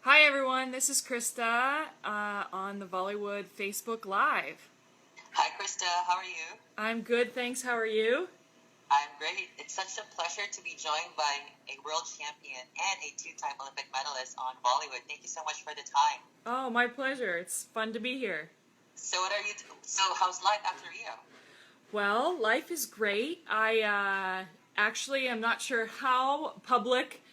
Hi everyone, this is Krista on the Volleywood Facebook Live. Hi, Krista. How are you? I'm good, thanks. How are you? I'm great. It's such a pleasure to be joined by a world champion and a two-time Olympic medalist on Volleywood. Thank you so much for the time. Oh, my pleasure. It's fun to be here. So, how's life after Rio? Well, life is great. I actually am not sure how public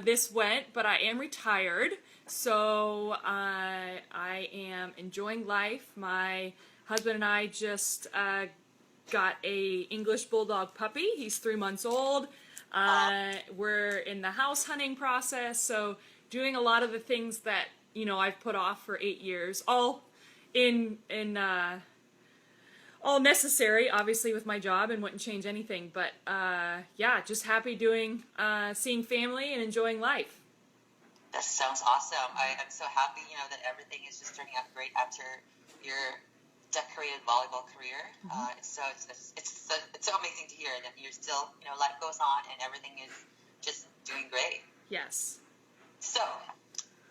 this went, but I am retired, so I am enjoying life. My husband and I just got a English Bulldog puppy. He's 3 months old. We're in the house hunting process, so doing a lot of the things that I've put off for 8 years, all all necessary, obviously, with my job, and wouldn't change anything. But yeah, just happy seeing family and enjoying life. That sounds awesome. I'm so happy, that everything is just turning out great after your decorated volleyball career. It's so amazing to hear that you're still, life goes on and everything is just doing great. Yes. So,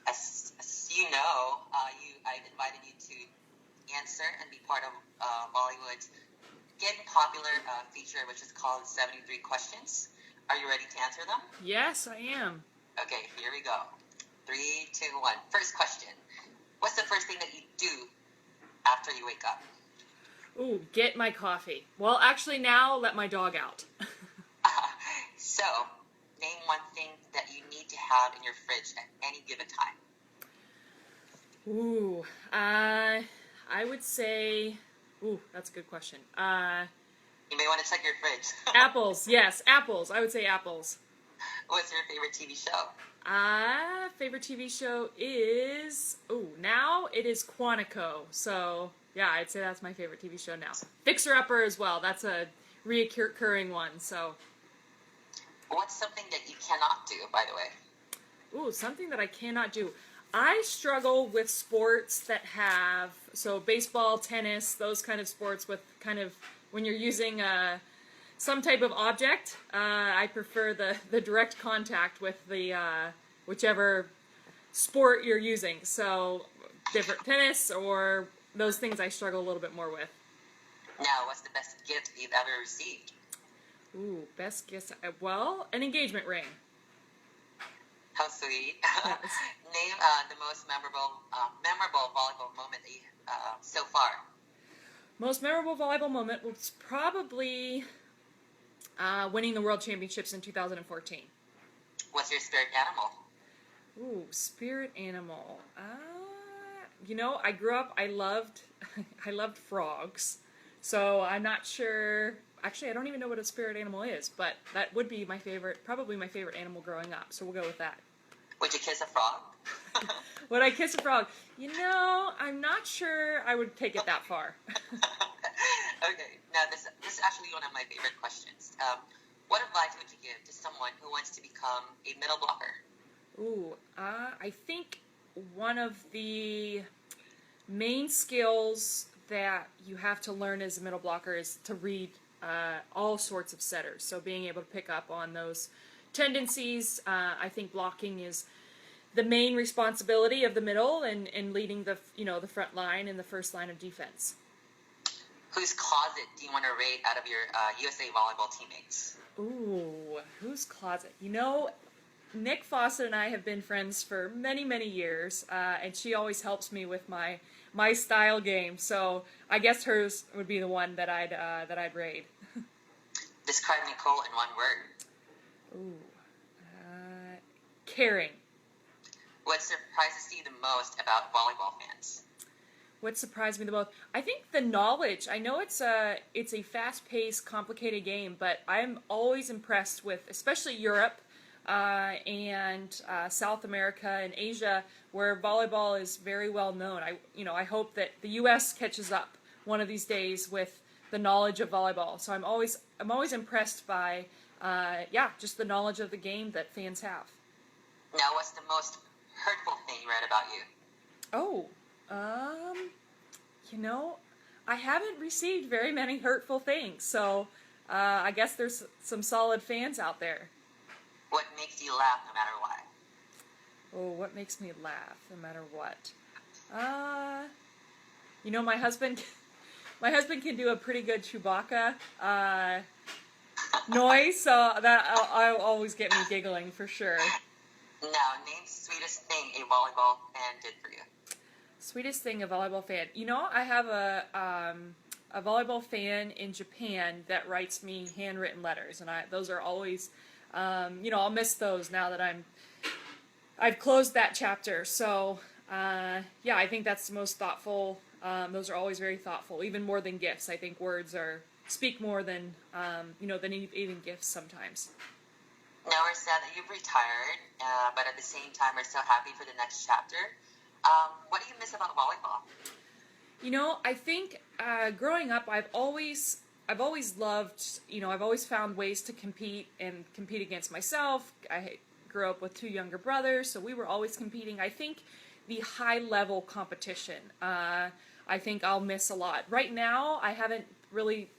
as you know, I've invited you to answer and be part of Volleywood's getting popular feature, which is called 73 Questions. Are you ready to answer them? Yes, I am. Okay, here we go. 3, 2, 1. First question. What's the first thing that you do after you wake up? Ooh, get my coffee. Well, actually now, let my dog out. So, name one thing that you need to have in your fridge at any given time. Ooh, I would say, that's a good question. You may want to check your fridge. Apples, yes, apples. I would say apples. What's your favorite TV show? Favorite TV show is, now it is Quantico. So, yeah, I'd say that's my favorite TV show now. Fixer Upper as well. That's a reoccurring one, so. What's something that you cannot do, by the way? Ooh, something that I cannot do. I struggle with sports that have, so baseball, tennis, those kind of sports with kind of, when you're using some type of object, I prefer the direct contact with the whichever sport you're using. So different tennis or those things I struggle a little bit more with. Now, what's the best gift you've ever received? Ooh, best gift, well, an engagement ring. How sweet. Yes. Name the most memorable volleyball moment that you, so far. Most memorable volleyball moment was probably winning the World Championships in 2014. What's your spirit animal? Ooh, spirit animal. I grew up, I loved frogs. So I'm not sure, actually I don't even know what a spirit animal is, but that would be probably my favorite animal growing up. So we'll go with that. Would you kiss a frog? Would I kiss a frog? I'm not sure I would take it that far. Okay, now this is actually one of my favorite questions. What advice would you give to someone who wants to become a middle blocker? Ooh, I think one of the main skills that you have to learn as a middle blocker is to read all sorts of setters. So being able to pick up on those tendencies. I think blocking is the main responsibility of the middle and leading the front line and the first line of defense. Whose closet do you want to raid out of your USA volleyball teammates? Ooh, whose closet? Nick Fawcett and I have been friends for many, many years, and she always helps me with my style game. So I guess hers would be the one that I'd raid. Describe Nicole in one word. Ooh, caring. What surprises you the most about volleyball fans? What surprised me the most? I think the knowledge. I know it's a fast-paced, complicated game, but I'm always impressed with, especially Europe and South America and Asia, where volleyball is very well known. I hope that the U.S. catches up one of these days with the knowledge of volleyball. So I'm always impressed by just the knowledge of the game that fans have. Now, what's the most hurtful thing you read about you? Oh, I haven't received very many hurtful things, so I guess there's some solid fans out there. What makes you laugh no matter Oh, what makes me laugh no matter what? You know, my husband, my husband can do a pretty good Chewbacca noise, so I'll always get me giggling for sure. Now, name the sweetest thing a volleyball fan did for you. Sweetest thing a volleyball fan. You know, I have a volleyball fan in Japan that writes me handwritten letters, and those are always, you know, I'll miss those now that I've closed that chapter. So, yeah, I think that's the most thoughtful. Those are always very thoughtful, even more than gifts. I think words speak more than, you know, than even gifts sometimes. Now we're sad that you've retired, but at the same time, we're so happy for the next chapter. What do you miss about volleyball? You know, I think growing up, I've always loved, you know, I've always found ways to compete and compete against myself. I grew up with two younger brothers, so we were always competing. I think the high level competition, I think I'll miss a lot. Right now, I haven't really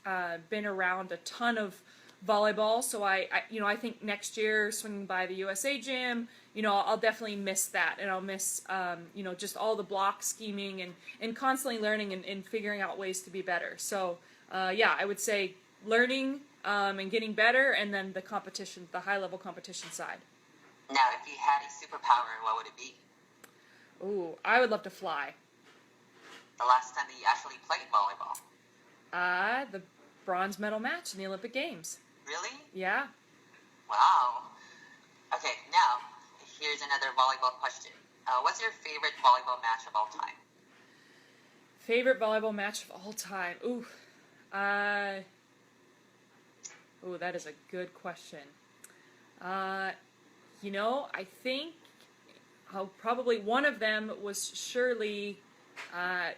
been around a ton of volleyball, so you know, I think next year swinging by the USA gym, you know, I'll definitely miss that, and I'll miss, you know, just all the block scheming and constantly learning and figuring out ways to be better. So, yeah, I would say learning and getting better, and then the competition, the high level competition side. Now, if you had a superpower, what would it be? Ooh, I would love to fly. The last time that you actually played volleyball? The bronze medal match in the Olympic Games. Really? Yeah. Wow. Okay, now, here's another volleyball question. What's your favorite volleyball match of all time? Favorite volleyball match of all time? Ooh. Ooh, that is a good question. You know, I think probably one of them was surely,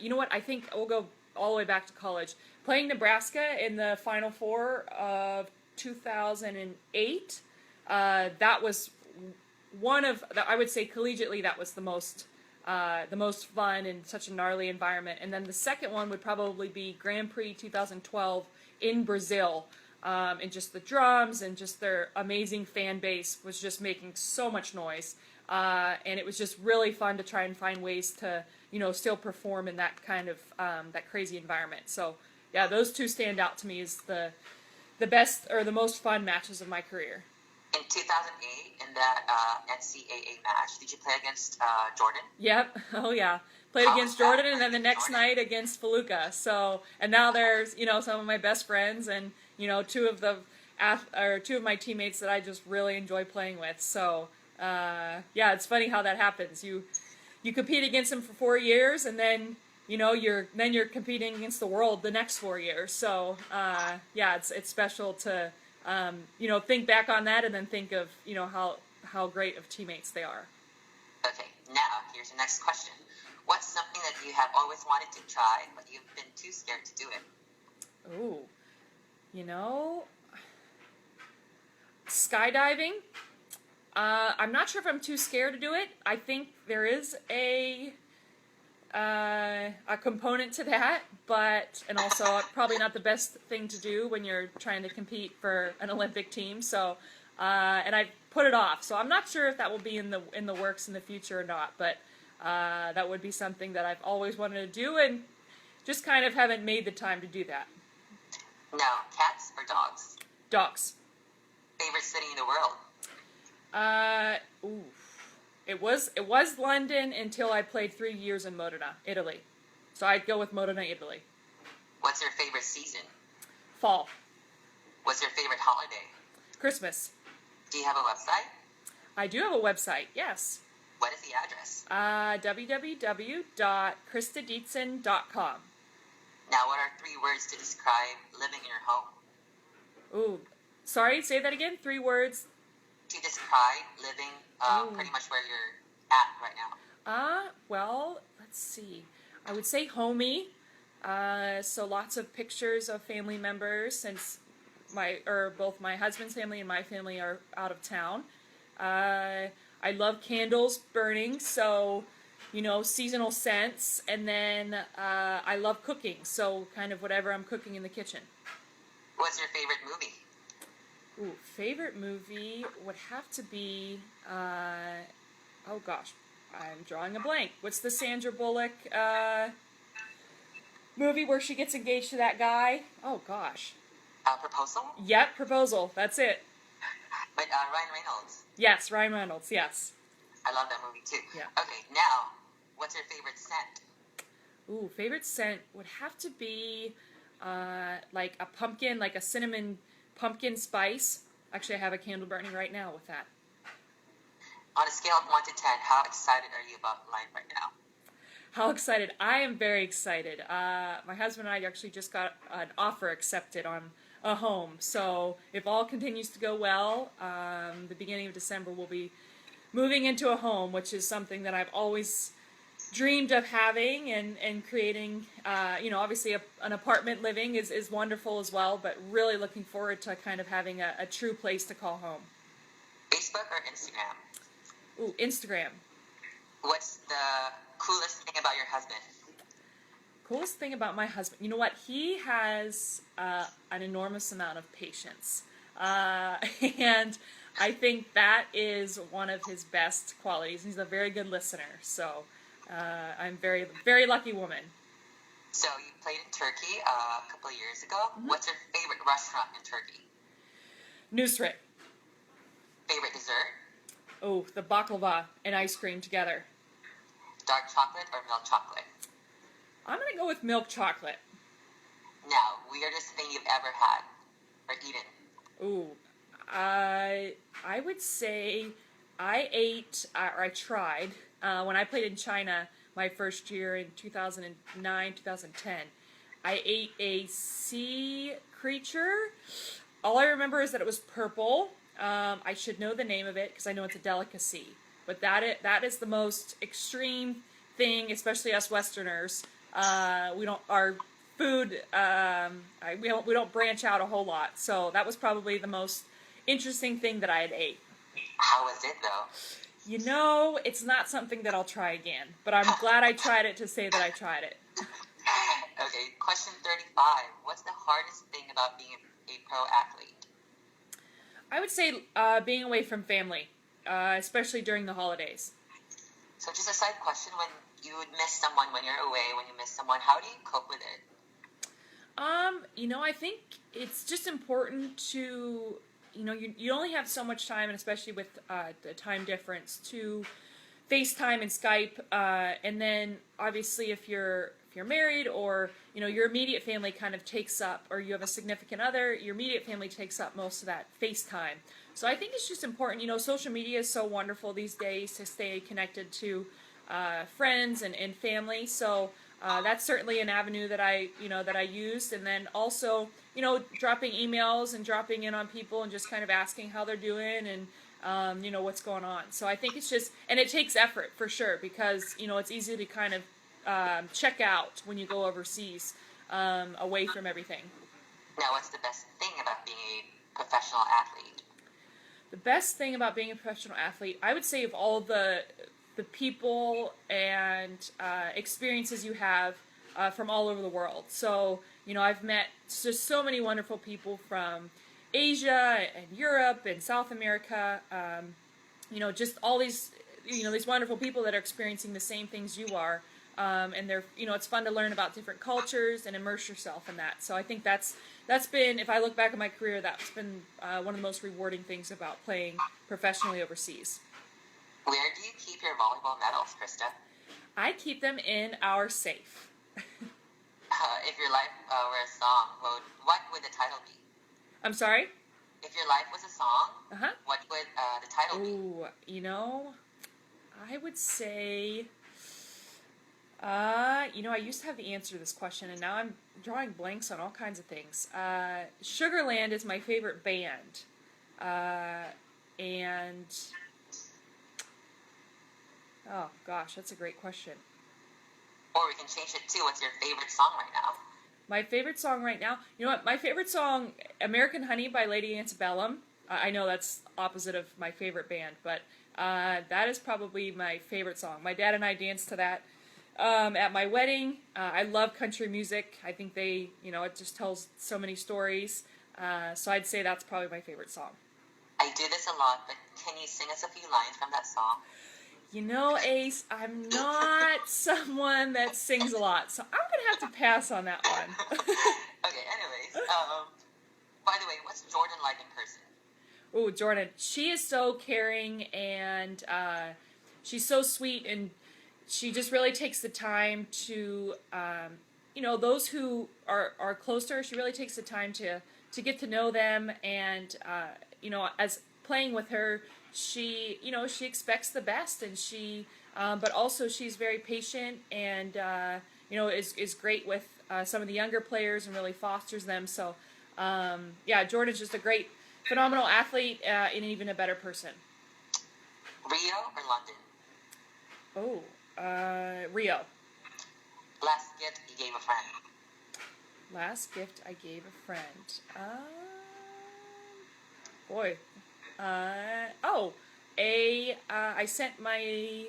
you know what, I think we'll go all the way back to college. Playing Nebraska in the Final Four of 2008, that was one of, I would say collegiately, that was the most fun in such a gnarly environment. And then the second one would probably be Grand Prix 2012 in Brazil. And just the drums and just their amazing fan base was just making so much noise. And it was just really fun to try and find ways to, you know, still perform in that kind of, that crazy environment. So, yeah, those two stand out to me as the best or the most fun matches of my career. In 2008, in that NCAA match, did you play against Jordan? Yep. Oh, yeah. Played against Jordan, and then the next night against Feluca. So, and now there's, you know, some of my best friends, and you know, two of my teammates that I just really enjoy playing with. So, yeah, it's funny how that happens. You compete against them for 4 years, and then you know you're competing against the world the next 4 years. So, yeah, it's special to you know, think back on that and then think of, you know, how great of teammates they are. Okay, now here's the next question. What's something that you have always wanted to try, but you've been too scared to do it? Ooh, you know, skydiving. I'm not sure if I'm too scared to do it. I think there is a component to that, and also probably not the best thing to do when you're trying to compete for an Olympic team. So, and I put it off. So I'm not sure if that will be in the works in the future or not. But that would be something that I've always wanted to do, and just kind of haven't made the time to do that. Now, cats or dogs? Dogs. Favorite city in the world? It was London until I played 3 years in Modena, Italy. So I'd go with Modena, Italy. What's your favorite season? Fall. What's your favorite holiday? Christmas. Do you have a website? I do have a website, yes. What is the address? www.CHRISTADIETZEN.com. Now, what are 3 words to describe living in your home? Ooh, sorry, say that again? 3 words? To describe living pretty much where you're at right now. Well, let's see. I would say homey. So lots of pictures of family members since both my husband's family and my family are out of town. I love candles burning, so, you know, seasonal scents. And then I love cooking, so kind of whatever I'm cooking in the kitchen. What's your favorite movie? Ooh, favorite movie would have to be Oh gosh, I'm drawing a blank. What's the Sandra Bullock movie where she gets engaged to that guy? Oh gosh. Proposal? Yep, Proposal. That's it. But Ryan Reynolds. Yes, Ryan Reynolds. Yes. I love that movie too. Yeah. Okay, now, what's your favorite scent? Ooh, favorite scent would have to be like a pumpkin, like a cinnamon pumpkin spice. Actually, I have a candle burning right now with that. On a scale of 1 to 10, how excited are you about life right now? How excited? I am very excited. My husband and I actually just got an offer accepted on a home. So if all continues to go well, the beginning of December we'll be moving into a home, which is something that I've always dreamed of having and creating. Obviously an apartment living is wonderful as well, but really looking forward to kind of having a true place to call home. Facebook or Instagram? Ooh, Instagram. What's the coolest thing about your husband? Coolest thing about my husband, you know what? He has an enormous amount of patience, and I think that is one of his best qualities. He's a very good listener, so I'm very, very lucky woman. So you played in Turkey a couple of years ago. Mm-hmm. What's your favorite restaurant in Turkey? Nusret. Favorite dessert? Oh, the baklava and ice cream together. Dark chocolate or milk chocolate? I'm going to go with milk chocolate. Now, weirdest thing you've ever had or eaten? Ooh, I would say I ate, or I tried, when I played in China my first year in 2009, 2010, I ate a sea creature. All I remember is that it was purple. I should know the name of it because I know it's a delicacy. But that is the most extreme thing, especially us Westerners. Our food, we don't branch out a whole lot. So that was probably the most interesting thing that I had ate. How was it though? You know, it's not something that I'll try again. But I'm glad I tried it to say that I tried it. Okay, question 35. What's the hardest thing about being a pro athlete? I would say being away from family, especially during the holidays. So just a side question, when you would miss someone when you're away, when you miss someone, how do you cope with it? I think it's just important to, you only have so much time, and especially with the time difference, to FaceTime and Skype, and then obviously if you're married or, your immediate family kind of takes up, or you have a significant other, your immediate family takes up most of that FaceTime. So I think it's just important, social media is so wonderful these days to stay connected to friends and family. So that's certainly an avenue that I used. And then also, dropping emails and dropping in on people and just kind of asking how they're doing and, what's going on. So I think it's just, and it takes effort for sure because, it's easy to kind of check out when you go overseas, away from everything. Now, what's the best thing about being a professional athlete? The best thing about being a professional athlete, I would say, of all the people and experiences you have from all over the world. So, I've met just so many wonderful people from Asia and Europe and South America. Just all these, these wonderful people that are experiencing the same things you are. And they're, it's fun to learn about different cultures and immerse yourself in that. So I think that's been, if I look back at my career, that's been one of the most rewarding things about playing professionally overseas. Where do you keep your volleyball medals, Krista? I keep them in our safe. If your life were a song, what would the title be? I'm sorry? If your life was a song, what would the title be? Ooh, I would say... I used to have the answer to this question, and now I'm drawing blanks on all kinds of things. Sugarland is my favorite band, and oh gosh, that's a great question. Or we can change it to, what's your favorite song right now? My favorite song right now, you know what? My favorite song, American Honey by Lady Antebellum. I know that's opposite of my favorite band, but that is probably my favorite song. My dad and I danced to that. At my wedding. I love country music. I think it just tells so many stories. So I'd say that's probably my favorite song. I do this a lot, but can you sing us a few lines from that song? You know, Ace, I'm not someone that sings a lot, so I'm going to have to pass on that one. Okay, anyways. By the way, what's Jordan like in person? Oh, Jordan, she is so caring, and she's so sweet, and she just really takes the time to, those who are close to her, she really takes the time to get to know them, and, as playing with her, she expects the best, and but also she's very patient, and, is great with some of the younger players and really fosters them, so, Jordan's just a great, phenomenal athlete, and even a better person. Rio or London? Rio. Last gift you gave a friend? Last gift I gave a friend. I sent my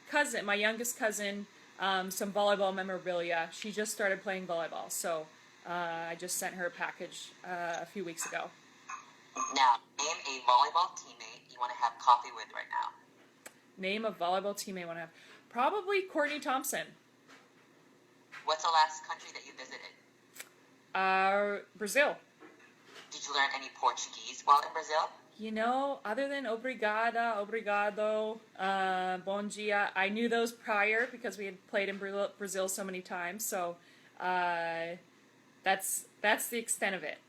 cousin, my youngest cousin, some volleyball memorabilia. She just started playing volleyball, so I just sent her a package a few weeks ago. Now, name a volleyball teammate you want to have coffee with right now. Name a volleyball teammate I want to have. Probably Courtney Thompson. What's the last country that you visited? Brazil. Did you learn any Portuguese while in Brazil? Other than obrigada, obrigado, bom dia, I knew those prior because we had played in Brazil so many times. So that's the extent of it.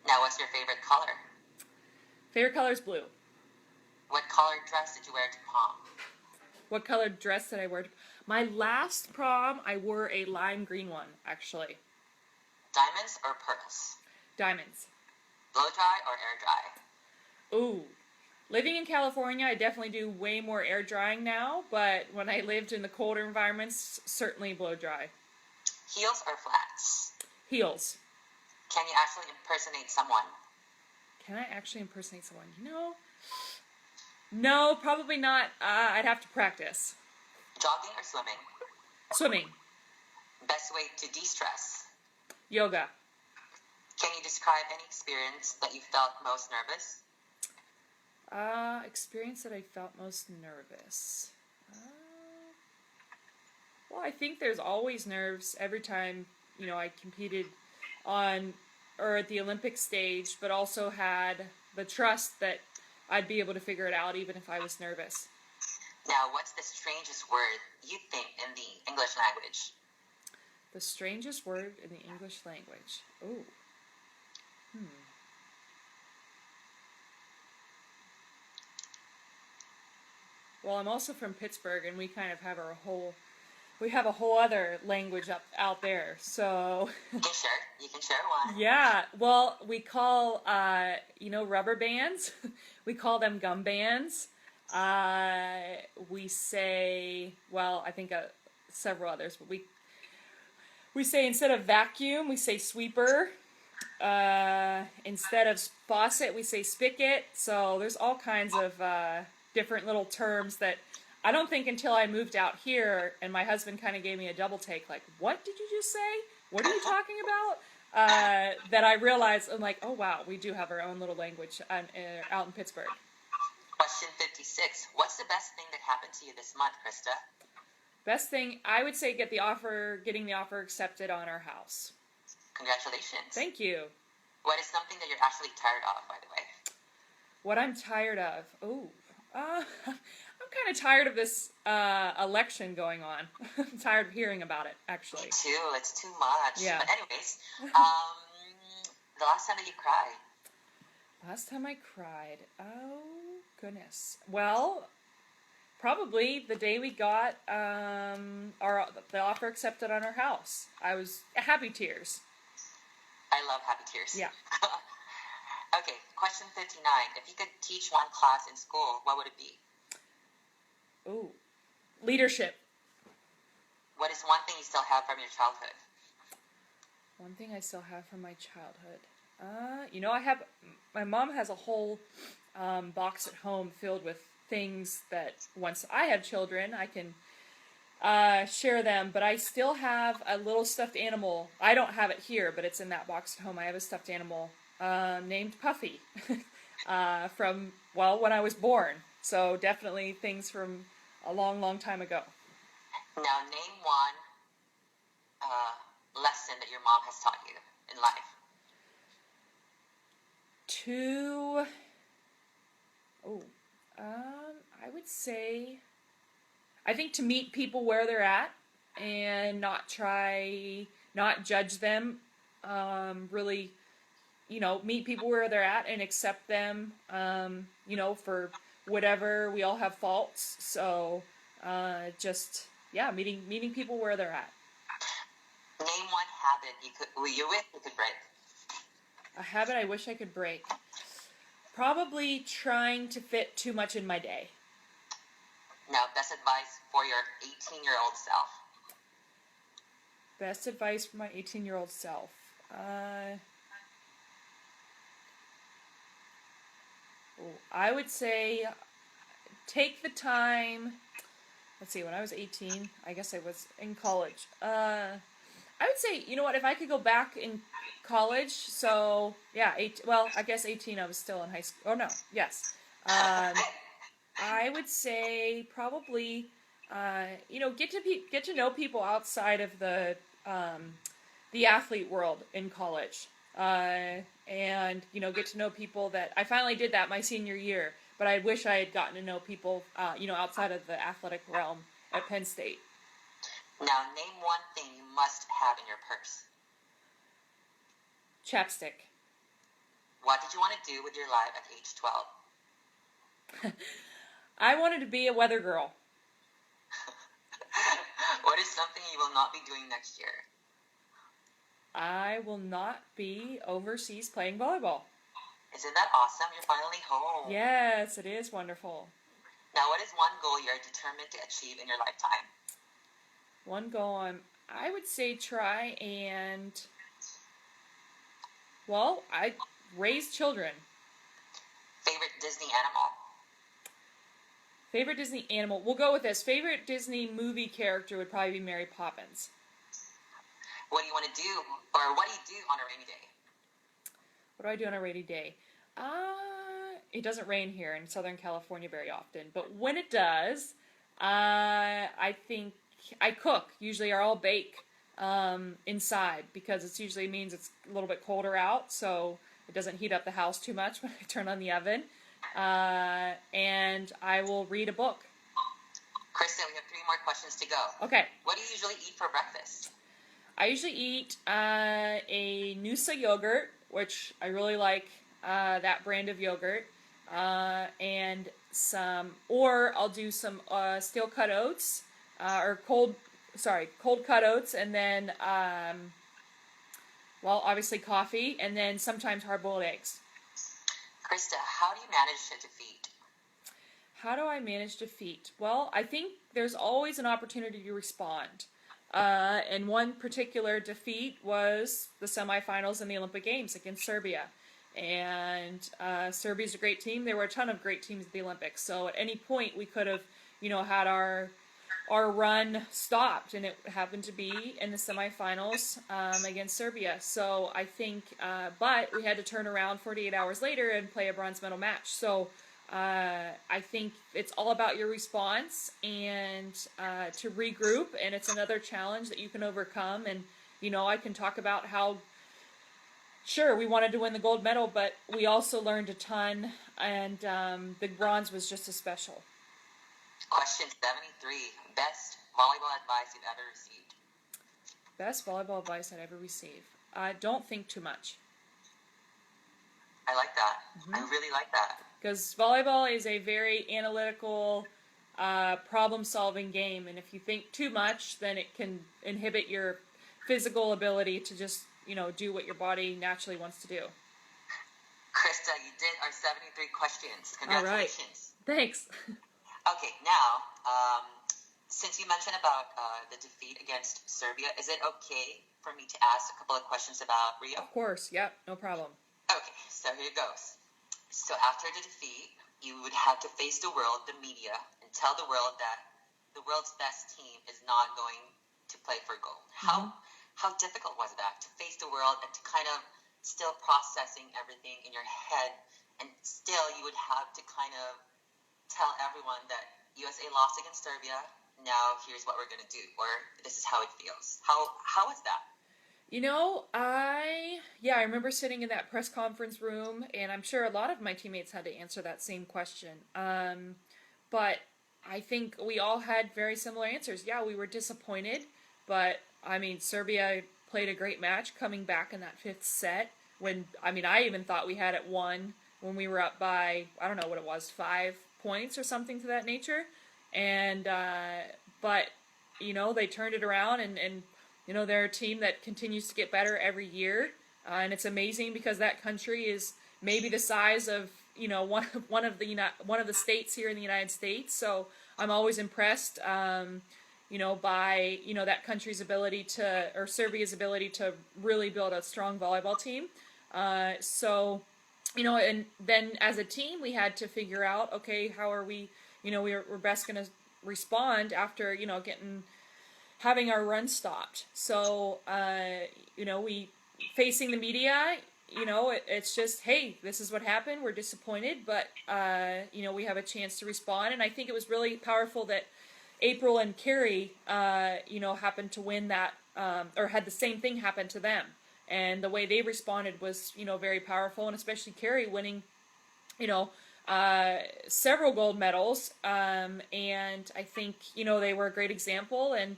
Now, what's your favorite color? Favorite color is blue. What colored dress did you wear to prom? What colored dress did I wear? My last prom, I wore a lime green one, actually. Diamonds or pearls? Diamonds. Blow dry or air dry? Ooh. Living in California, I definitely do way more air drying now, but when I lived in the colder environments, certainly blow dry. Heels or flats? Heels. Can you actually impersonate someone? Can I actually impersonate someone? No, probably not. I'd have to practice. Jogging or swimming? Swimming. Best way to de-stress? Yoga. Can you describe any experience that you felt most nervous? Experience that I felt most nervous. Well, I think there's always nerves every time, I competed at the Olympic stage, but also had the trust that I'd be able to figure it out even if I was nervous. Now, what's the strangest word you think in the English language? The strangest word in the English language. Ooh. Well, I'm also from Pittsburgh, and we kind of have a whole other language out there. So you can share one. Yeah. Well, we call rubber bands. We call them gum bands. We say, well, I think several others, but we say instead of vacuum, we say sweeper. Instead of faucet, we say spigot. So there's all kinds of different little terms that I don't think until I moved out here and my husband kind of gave me a double take, like, what did you just say? What are you talking about? That I realized, I'm like, oh wow, we do have our own little language out in Pittsburgh. Question 56. What's the best thing that happened to you this month, Krista? Best thing, I would say getting the offer accepted on our house. Congratulations. Thank you. What is something that you're actually tired of, by the way? What I'm tired of? I'm kind of tired of this election going on. I'm tired of hearing about it, actually. Me too. It's too much. Yeah. But anyways, the last time that you cried? Last time I cried? Oh, goodness. Well, probably the day we got the offer accepted on our house. I was happy tears. I love happy tears. Yeah. Okay, question 59. If you could teach one class in school, what would it be? Ooh, leadership. What is one thing you still have from your childhood? One thing I still have from my childhood. My mom has a whole box at home filled with things that once I have children, I can share them, but I still have a little stuffed animal. I don't have it here, but it's in that box at home. I have a stuffed animal named Puffy from when I was born. So definitely things from a long, long time ago. Now, name one lesson that your mom has taught you in life. I would say, I think to meet people where they're at and not judge them. Really, meet people where they're at and accept them, for whatever. We all have faults. So, meeting people where they're at. Name one habit you could break. A habit I wish I could break. Probably trying to fit too much in my day. Now, best advice for your 18-year-old self. Best advice for my 18-year-old self. I would say take the time. Let's see, when I was 18, I guess I was in college. I would say, you know what, if I could go back in college, so, yeah, I guess 18, I was still in high school. Oh, no, yes. I would say probably, get to know people outside of the athlete world in college. And, get to know people that, I finally did that my senior year, but I wish I had gotten to know people, outside of the athletic realm at Penn State. Now, name one thing you must have in your purse. Chapstick. What did you want to do with your life at age 12? I wanted to be a weather girl. What is something you will not be doing next year? I will not be overseas playing volleyball. Isn't that awesome? You're finally home. Yes, it is wonderful. Now, what is one goal you're determined to achieve in your lifetime? One goal I would say try and, I raise children. Favorite Disney animal? Favorite Disney animal? We'll go with this. Favorite Disney movie character would probably be Mary Poppins. What do you want to do, or what do you do on a rainy day? What do I do on a rainy day? It doesn't rain here in Southern California very often, but when it does, I think I cook, usually, or I'll bake inside, because it usually means it's a little bit colder out, so it doesn't heat up the house too much when I turn on the oven. And I will read a book. Krista, we have 3 more questions to go. Okay. What do you usually eat for breakfast? I usually eat a Noosa yogurt, which I really like that brand of yogurt, and I'll do some steel cut oats, or cold cut oats, and then, obviously coffee, and then sometimes hard-boiled eggs. Krista, how do you manage a defeat? How do I manage defeat? Well, I think there's always an opportunity to respond. And one particular defeat was the semifinals in the Olympic Games against Serbia. And Serbia's a great team. There were a ton of great teams at the Olympics. So at any point we could have, had our run stopped, and it happened to be in the semifinals against Serbia. So I think, but we had to turn around 48 hours later and play a bronze medal match. So I think it's all about your response and to regroup, and it's another challenge that you can overcome. And, I can talk about how, sure, we wanted to win the gold medal, but we also learned a ton, and the bronze was just as special. Question 73. Best volleyball advice you've ever received? Best volleyball advice I'd ever received. Don't think too much. I like that. Mm-hmm. I really like that. Because volleyball is a very analytical, problem-solving game, and if you think too much, then it can inhibit your physical ability to just, do what your body naturally wants to do. Krista, you did our 73 questions. Congratulations. All right. Thanks. Okay, now, since you mentioned about the defeat against Serbia, is it okay for me to ask a couple of questions about Rio? Of course, yep, no problem. Okay, so here goes. So after the defeat, you would have to face the world, the media, and tell the world that the world's best team is not going to play for gold. Mm-hmm. How difficult was that, to face the world and to kind of still processing everything in your head, and still you would have to kind of tell everyone that, USA lost against Serbia. Now here's what we're going to do, or this is how it feels. How is that? I remember sitting in that press conference room, and I'm sure a lot of my teammates had to answer that same question. But I think we all had very similar answers. Yeah, we were disappointed, but I mean, Serbia played a great match coming back in that fifth set. I even thought we had it won when we were up by, I don't know what it was, 5 points or something to that nature. And, but, they turned it around and they're a team that continues to get better every year. And it's amazing because that country is maybe the size of, one of the states here in the United States. So I'm always impressed, by, that country's ability or Serbia's ability to really build a strong volleyball team. And then as a team, we had to figure out, okay, how are we, we're best going to respond after, having our run stopped. So, we facing the media, it's just, hey, this is what happened. We're disappointed, but, we have a chance to respond. And I think it was really powerful that April and Carrie, happened to win that, or had the same thing happen to them. And the way they responded was, very powerful, and especially Carrie winning, several gold medals. And I think, they were a great example, and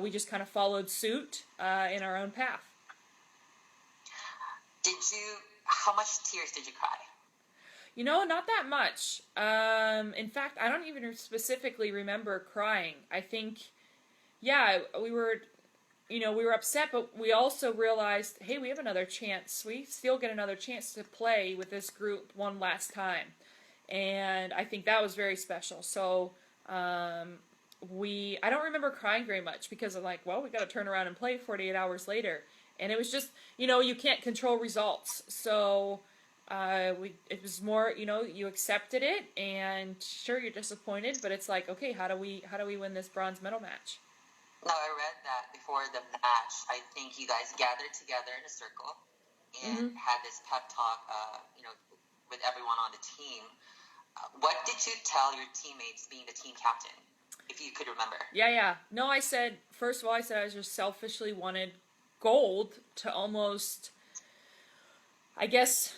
we just kind of followed suit in our own path. How much tears did you cry? Not that much. In fact, I don't even specifically remember crying. I think, we were upset, but we also realized, hey, we have another chance. We still get another chance to play with this group one last time. And I think that was very special. So, I don't remember crying very much because I'm like, well, we got to turn around and play 48 hours later. And it was just, you can't control results. So, it was more, you accepted it, and sure, you're disappointed, but it's like, okay, how do we win this bronze medal match? No, I read that before the match. I think you guys gathered together in a circle and had this pep talk, with everyone on the team. What did you tell your teammates being the team captain, if you could remember? Yeah. No, first of all, I said I just selfishly wanted gold to almost, I guess,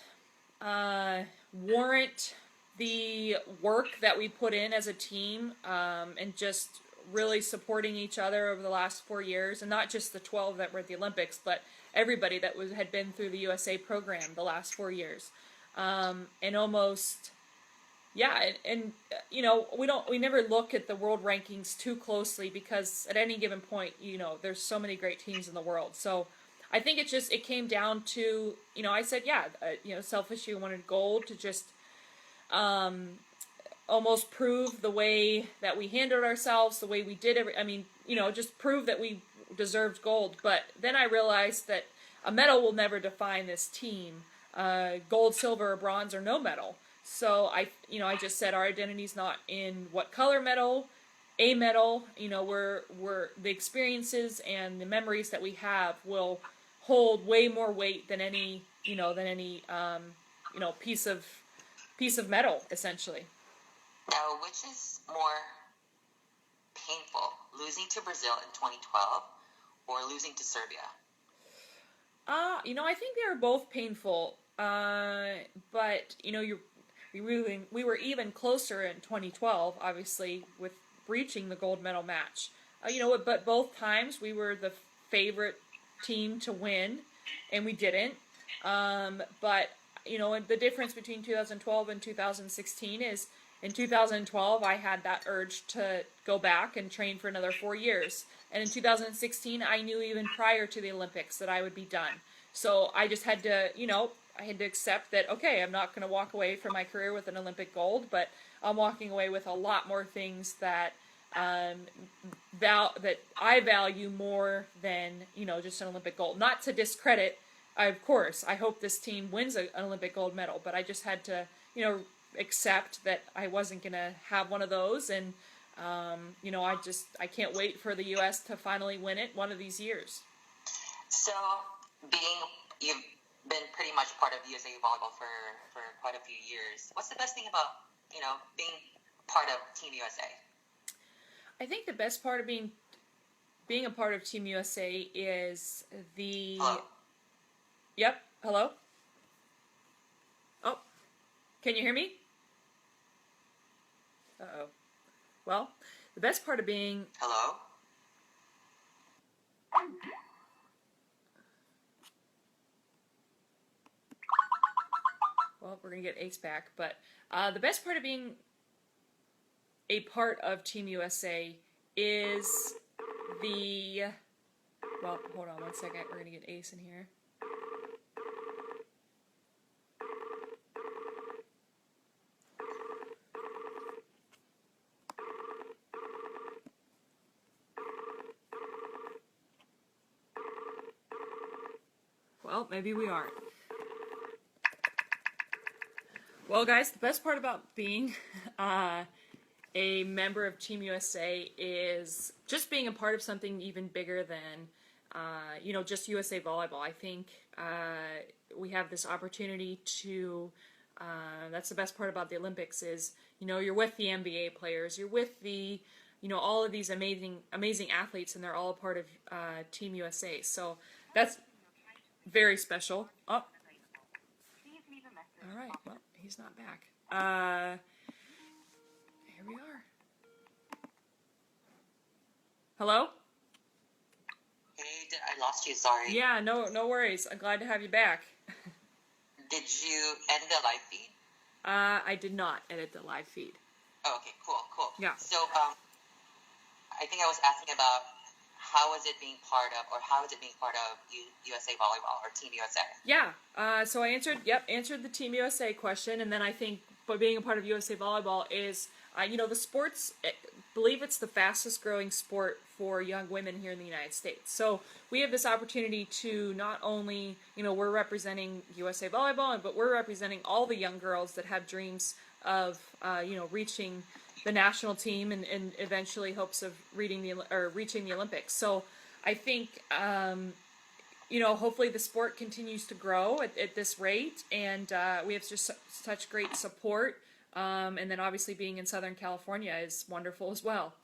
warrant the work that we put in as a team, and just really supporting each other over the last 4 years, and not just the 12 that were at the Olympics, but everybody that had been through the USA program the last 4 years, and almost, we never look at the world rankings too closely because at any given point, there's so many great teams in the world. So I think it came down to, I said, selfishly wanted gold to just, almost prove the way that we handled ourselves, the way we did just prove that we deserved gold. But then I realized that a medal will never define this team, gold, silver, or bronze, or no medal. So I just said our identity's not in what color medal, a medal, we're the experiences and the memories that we have will hold way more weight than any piece of metal, essentially. Now, which is more painful, losing to Brazil in 2012 or losing to Serbia? I think they were both painful, but we were even closer in 2012, obviously, with reaching the gold medal match. But both times we were the favorite team to win, and we didn't. But the difference between 2012 and 2016 is in 2012 I had that urge to go back and train for another 4 years, and in 2016 I knew even prior to the Olympics that I would be done. So I just had to, I had to accept that, okay, I'm not going to walk away from my career with an Olympic gold, but I'm walking away with a lot more things that that I value more than, just an Olympic gold. Not to discredit, of course, I hope this team wins an Olympic gold medal, but I just had to, accept that I wasn't going to have one of those, and, I can't wait for the U.S. to finally win it one of these years. So, you've been pretty much part of USA Volleyball for quite a few years. What's the best thing about, being part of Team USA? I think the best part of being a part of Team USA is the... Hello? Yep, hello? Oh, can you hear me? Uh-oh. Well, the best part of being... Hello? Well, we're going to get Ace back, but the best part of being a part of Team USA is the... Well, hold on one second. We're going to get Ace in here. Well, maybe we aren't. Well, guys, the best part about being a member of Team USA is just being a part of something even bigger than, just USA Volleyball. I think we have this opportunity to, that's the best part about the Olympics is, you're with the NBA players, you're with the, all of these amazing athletes, and they're all a part of Team USA. So that's very special. Oh. All right, well, he's not back. Here we are. Hello? Hey, I lost you, sorry. Yeah, no worries. I'm glad to have you back. Did you end the live feed? I did not edit the live feed. Oh, okay, cool. Yeah. So, I think I was asking about how is it being part of USA Volleyball or Team USA? Yeah, so I answered the Team USA question, and then I think by being a part of USA Volleyball is, the sports, believe it's the fastest growing sport for young women here in the United States. So we have this opportunity to not only, we're representing USA Volleyball, but we're representing all the young girls that have dreams of, reaching the national team and eventually hopes of reaching the Olympics. So I think, hopefully the sport continues to grow at this rate, and we have just such great support. And then obviously being in Southern California is wonderful as well.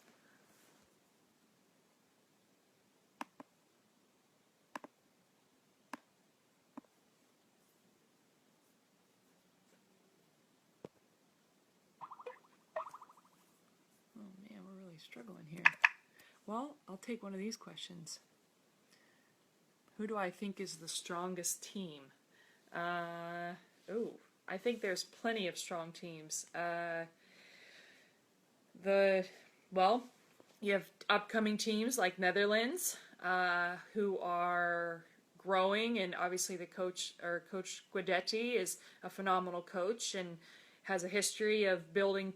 Oh man, we're really struggling here. Well, I'll take one of these questions. Who do I think is the strongest team? I think there's plenty of strong teams. You have upcoming teams like Netherlands, who are growing, and obviously the Coach Guidetti is a phenomenal coach and has a history of building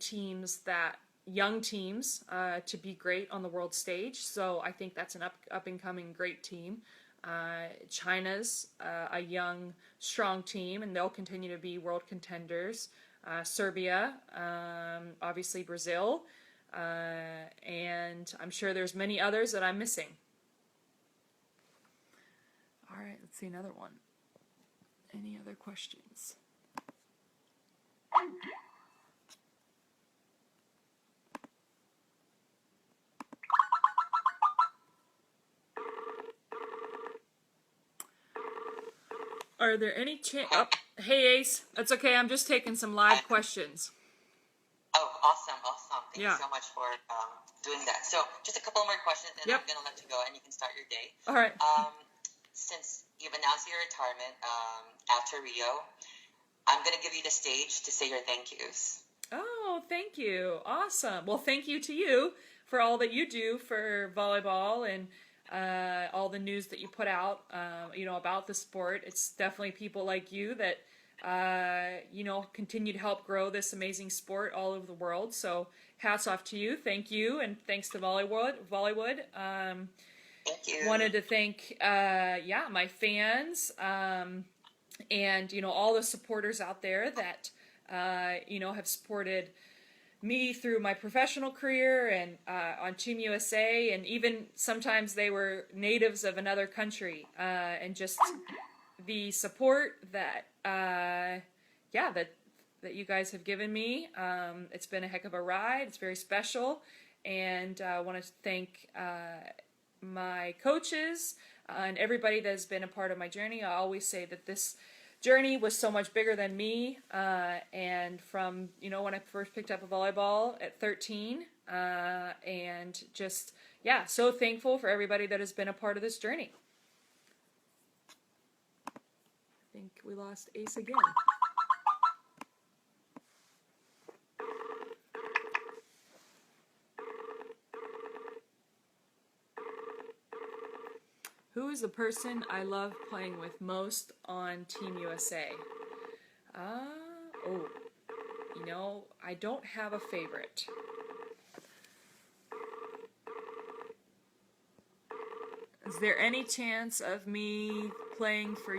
young teams, to be great on the world stage. So I think that's an up and coming great team. China's a young, strong team, and they'll continue to be world contenders. Serbia, obviously Brazil, and I'm sure there's many others that I'm missing. All right, let's see another one. Any other questions? Are there any hey Ace, that's okay, I'm just taking some live questions. Oh, awesome. Thank Yeah. you so much for doing that. So, just a couple more questions, and Yep. I'm going to let you go, and you can start your day. All right. Since you've announced your retirement after Rio, I'm going to give you the stage to say your thank yous. Oh, thank you. Awesome. Well, thank you to you for all that you do for volleyball and all the news that you put out, about the sport. It's definitely people like you that, continue to help grow this amazing sport all over the world. So hats off to you. Thank you. And thanks to Volleywood. Thank you. Wanted to thank, my fans, and, all the supporters out there that, have supported me through my professional career and on Team USA, and even sometimes they were natives of another country, and just the support that that you guys have given me. It's been a heck of a ride. It's very special, and I want to thank my coaches and everybody that has been a part of my journey. I always say that this journey was so much bigger than me, and from, when I first picked up a volleyball at 13, and just, yeah, so thankful for everybody that has been a part of this journey. I think we lost Ace again. Who is the person I love playing with most on Team USA? I don't have a favorite. Is there any chance of me playing for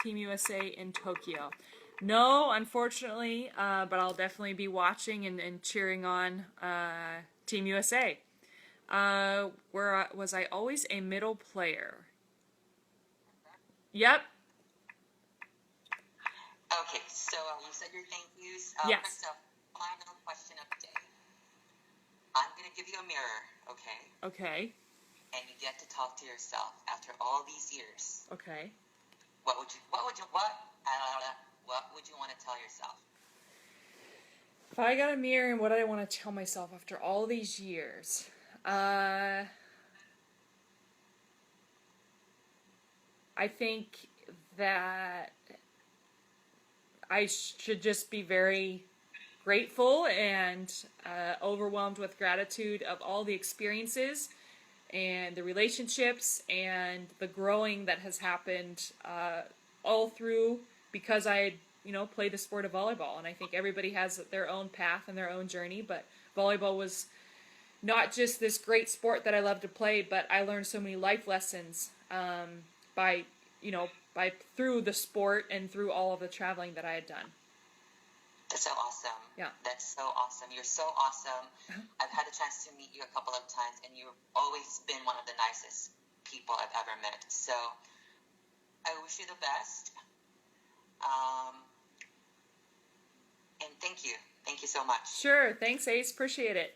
Team USA in Tokyo? No, unfortunately, but I'll definitely be watching and cheering on Team USA. Was I always a middle player? Yep. Okay, so you said your thank yous. Yes. Krista, final question of the day. I'm going to give you a mirror, okay? Okay. And you get to talk to yourself after all these years. Okay. What would you want to tell yourself? If I got a mirror, and what did I want to tell myself after all these years? I think that I should just be very grateful and overwhelmed with gratitude of all the experiences and the relationships and the growing that has happened all through, because I had, played the sport of volleyball. And I think everybody has their own path and their own journey, but volleyball was not just this great sport that I love to play, but I learned so many life lessons by through the sport and through all of the traveling that I had done. That's so awesome. Yeah. That's so awesome. You're so awesome. I've had a chance to meet you a couple of times, and you've always been one of the nicest people I've ever met. So I wish you the best. And thank you. Thank you so much. Sure. Thanks, Ace. Appreciate it.